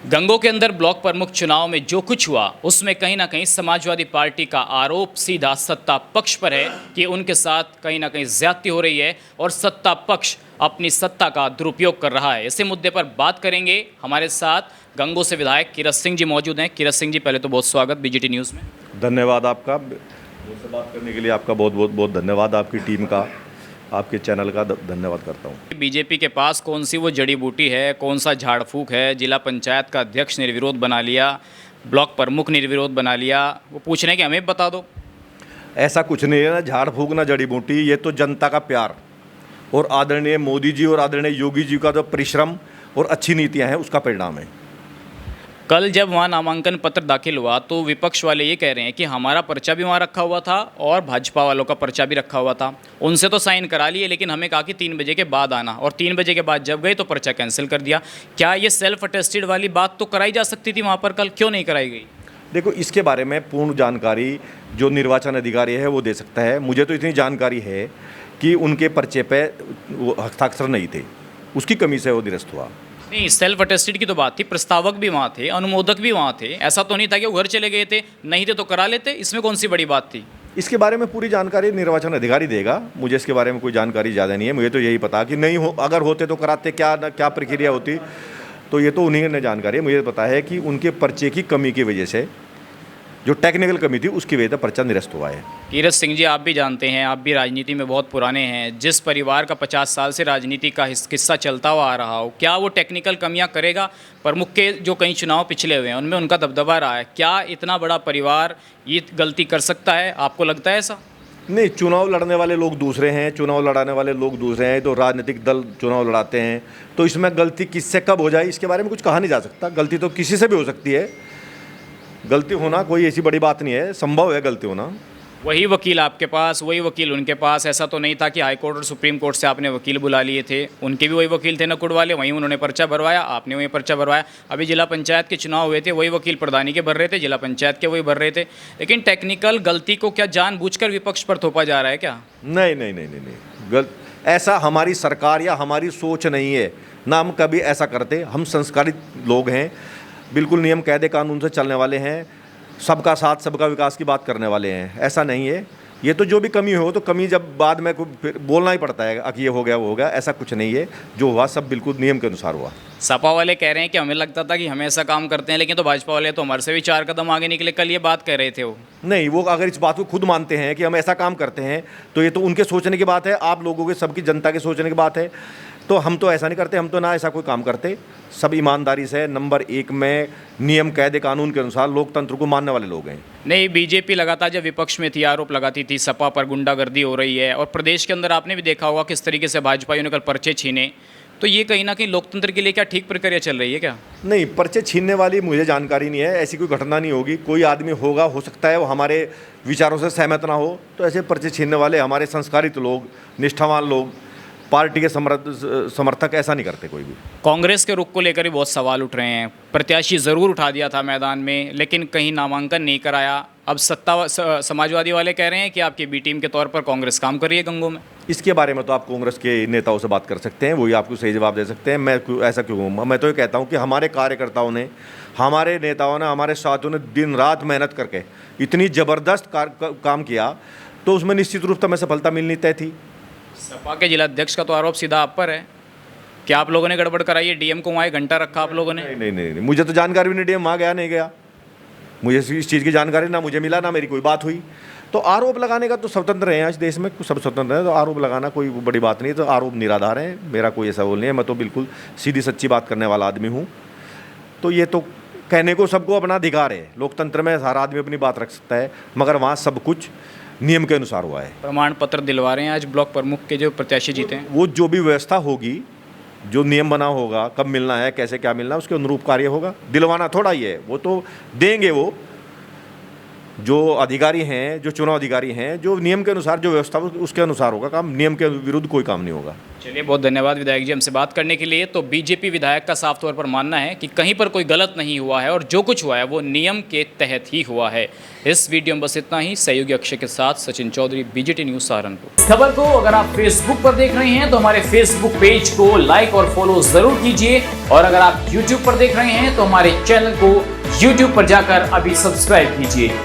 गंगों के अंदर ब्लॉक प्रमुख चुनाव में जो कुछ हुआ उसमें कहीं ना कहीं समाजवादी पार्टी का आरोप सीधा सत्ता पक्ष पर है कि उनके साथ कहीं ना कहीं ज्यादती हो रही है और सत्ता पक्ष अपनी सत्ता का दुरुपयोग कर रहा है। इसी मुद्दे पर बात करेंगे। हमारे साथ गंगों से विधायक किरत सिंह जी मौजूद हैं। किरत सिंह जी, पहले तो बहुत स्वागत बीजीटी न्यूज़ में। धन्यवाद आपका, मुझसे बात करने के लिए आपका बहुत बहुत बहुत धन्यवाद। आपकी टीम का, आपके चैनल का धन्यवाद करता हूँ। बीजेपी के पास कौन सी वो जड़ी बूटी है, कौन सा झाड़ फूक है? जिला पंचायत का अध्यक्ष निर्विरोध बना लिया, ब्लॉक प्रमुख निर्विरोध बना लिया। वो पूछ रहे हैं कि हमें बता दो। ऐसा कुछ नहीं है, ना झाड़ फूक ना जड़ी बूटी। ये तो जनता का प्यार और आदरणीय मोदी जी और आदरणीय योगी जी का जो परिश्रम और अच्छी नीतियाँ हैं उसका परिणाम है। कल जब वहाँ नामांकन पत्र दाखिल हुआ तो विपक्ष वाले ये कह रहे हैं कि हमारा पर्चा भी वहाँ रखा हुआ था और भाजपा वालों का पर्चा भी रखा हुआ था। उनसे तो साइन करा लिए, लेकिन हमें कहा कि 3 बजे के बाद आना, और 3 बजे के बाद जब गए तो पर्चा कैंसिल कर दिया। क्या ये सेल्फ अटेस्टेड वाली बात तो कराई जा सकती थी वहाँ पर, कल क्यों नहीं कराई गई? देखो, इसके बारे में पूर्ण जानकारी जो निर्वाचन अधिकारी है वो दे सकता है। मुझे तो इतनी जानकारी है कि उनके पर्चे पे हस्ताक्षर नहीं थे, उसकी कमी से वो निरस्त हुआ। नहीं, सेल्फ अटेस्टेड की तो बात थी, प्रस्तावक भी वहाँ थे, अनुमोदक भी वहाँ थे। ऐसा तो नहीं था कि वो घर चले गए थे, नहीं थे तो करा लेते। इसमें कौन सी बड़ी बात थी? इसके बारे में पूरी जानकारी निर्वाचन अधिकारी देगा। मुझे इसके बारे में कोई जानकारी ज़्यादा नहीं है। मुझे तो यही पता कि नहीं हो, अगर होते तो कराते, क्या प्रक्रिया होती, तो ये तो उन्हीं ने जानकारी है। मुझे पता है कि उनके पर्चे की कमी की वजह से, जो टेक्निकल कमी थी उसकी वजह से पर्चा निरस्त हुआ है। किरत सिंह जी, आप भी जानते हैं, आप भी राजनीति में बहुत पुराने हैं। जिस परिवार का 50 साल से राजनीति का किस्सा चलता हुआ आ रहा हो, क्या वो टेक्निकल कमियां करेगा? प्रमुख के जो कई चुनाव पिछले हुए हैं उनमें उनका दबदबा रहा है। क्या इतना बड़ा परिवार ये गलती कर सकता है? आपको लगता है ऐसा? नहीं, चुनाव लड़ने वाले लोग दूसरे हैं, चुनाव लड़ाने वाले लोग दूसरे हैं। तो राजनीतिक दल चुनाव लड़ाते हैं, तो इसमें गलती किससे कब हो जाए इसके बारे में कुछ कहा नहीं जा सकता। गलती तो किसी से भी हो सकती है। गलती होना कोई ऐसी बड़ी बात नहीं है, संभव है गलती होना। वही वकील आपके पास, वही वकील उनके पास। ऐसा तो नहीं था कि हाई कोर्ट और सुप्रीम कोर्ट से आपने वकील बुला लिए थे। उनके भी वही वकील थे नकुड़ वाले, वहीं उन्होंने पर्चा भरवाया, आपने वहीं पर्चा भरवाया। अभी जिला पंचायत के चुनाव हुए थे, वही वकील प्रधानी के भर रहे थे, जिला पंचायत के वही भर रहे थे। लेकिन टेक्निकल गलती को क्या जानबूझकर विपक्ष पर थोपा जा रहा है क्या? नहीं नहीं नहीं नहीं नहीं, ऐसा हमारी सरकार या हमारी सोच नहीं है, ना हम कभी ऐसा करते। हम संस्कारित लोग हैं, बिल्कुल नियम कायदे कानून से चलने वाले हैं, सबका साथ सबका विकास की बात करने वाले हैं। ऐसा नहीं है। ये तो जो भी कमी हो तो कमी जब बाद में फिर बोलना ही पड़ता है कि ये हो गया वो हो गया। ऐसा कुछ नहीं है, जो हुआ सब बिल्कुल नियम के अनुसार हुआ। सपा वाले कह रहे हैं कि हमें लगता था कि हम ऐसा काम करते हैं, लेकिन तो भाजपा वाले तो हमारे से भी 4 कदम आगे निकले। कल ये बात कह रहे थे वो। नहीं, वो अगर इस बात को खुद मानते हैं कि हम ऐसा काम करते हैं तो ये तो उनके सोचने की बात है, आप लोगों के सबकी जनता के सोचने की बात है। तो हम तो ऐसा नहीं करते, हम तो ना ऐसा कोई काम करते। सब ईमानदारी से नंबर 1 में नियम कायदे कानून के अनुसार लोकतंत्र को मानने वाले लोग हैं। नहीं, बीजेपी लगातार जब विपक्ष में थी आरोप लगाती थी सपा पर गुंडागर्दी हो रही है, और प्रदेश के अंदर आपने भी देखा होगा किस तरीके से भाजपाइयों ने कल पर्चे छीने। तो ये कहीं ना कहीं लोकतंत्र के लिए क्या ठीक प्रक्रिया चल रही है क्या? नहीं, पर्चे छीनने वाली मुझे जानकारी नहीं है। ऐसी कोई घटना नहीं होगी। कोई आदमी होगा, हो सकता है वो हमारे विचारों से सहमत ना हो, तो ऐसे पर्चे छीनने वाले हमारे संस्कारित लोग, निष्ठावान लोग, पार्टी के समर्थक ऐसा नहीं करते कोई भी। कांग्रेस के रुख को लेकर भी बहुत सवाल उठ रहे हैं। प्रत्याशी ज़रूर उठा दिया था मैदान में, लेकिन कहीं नामांकन नहीं कराया। अब समाजवादी वाले कह रहे हैं कि आपकी बी टीम के तौर पर कांग्रेस काम कर रही है गंगों में। इसके बारे में तो आप कांग्रेस के नेताओं से बात कर सकते हैं, वही आपको सही जवाब दे सकते हैं। मैं ऐसा क्यों हूँ? मैं तो ये कहता हूँ कि हमारे कार्यकर्ताओं ने, हमारे नेताओं ने, हमारे साथियों ने दिन रात मेहनत करके इतनी ज़बरदस्त काम किया, तो उसमें निश्चित रूप से हमें सफलता मिलनी तय थी। सपा के जिला अध्यक्ष का तो आरोप सीधा आप पर है। क्या आप लोगों ने गड़बड़ कराई है? डीएम को वहाँ घंटा रखा आप लोगों ने? नहीं नहीं नहीं, मुझे तो जानकारी भी नहीं, डीएम वहाँ गया नहीं गया। मुझे इस चीज़ की जानकारी ना मुझे मिला, ना मेरी कोई बात हुई। तो आरोप लगाने का तो स्वतंत्र है, आज देश में सब स्वतंत्र है, तो आरोप लगाना कोई बड़ी बात नहीं है। तो आरोप निराधार है, मेरा कोई ऐसा बोल नहीं है। मैं तो बिल्कुल सीधी सच्ची बात करने वाला आदमी हूँ। तो ये तो कहने को सबको अपना अधिकार है, लोकतंत्र में हर आदमी अपनी बात रख सकता है, मगर वहाँ सब कुछ नियम के अनुसार हुआ है। प्रमाण पत्र दिलवा रहे हैं आज ब्लॉक प्रमुख के जो प्रत्याशी जीते हैं। वो जो भी व्यवस्था होगी, जो नियम बना होगा, कब मिलना है, कैसे क्या मिलना है, उसके अनुरूप कार्य होगा। दिलवाना थोड़ा ही है, वो तो देंगे वो। जो अधिकारी हैं, जो चुनाव अधिकारी हैं, जो नियम के अनुसार जो व्यवस्था उसके अनुसार होगा काम, नियम के विरुद्ध कोई काम नहीं होगा। चलिए, बहुत धन्यवाद विधायक जी हमसे बात करने के लिए। तो बीजेपी विधायक का साफ तौर पर मानना है कि कहीं पर कोई गलत नहीं हुआ है और जो कुछ हुआ है वो नियम के तहत ही हुआ है। इस वीडियो में बस इतना ही। सहयोगी अक्षय के साथ सचिन चौधरी, बीजेटी न्यूज सहारनपुर। इस खबर को अगर आप फेसबुक पर देख रहे हैं तो हमारे फेसबुक पेज को लाइक और फॉलो जरूर कीजिए, और अगर आप यूट्यूब पर देख रहे हैं तो हमारे चैनल को यूट्यूब पर जाकर अभी सब्सक्राइब कीजिए।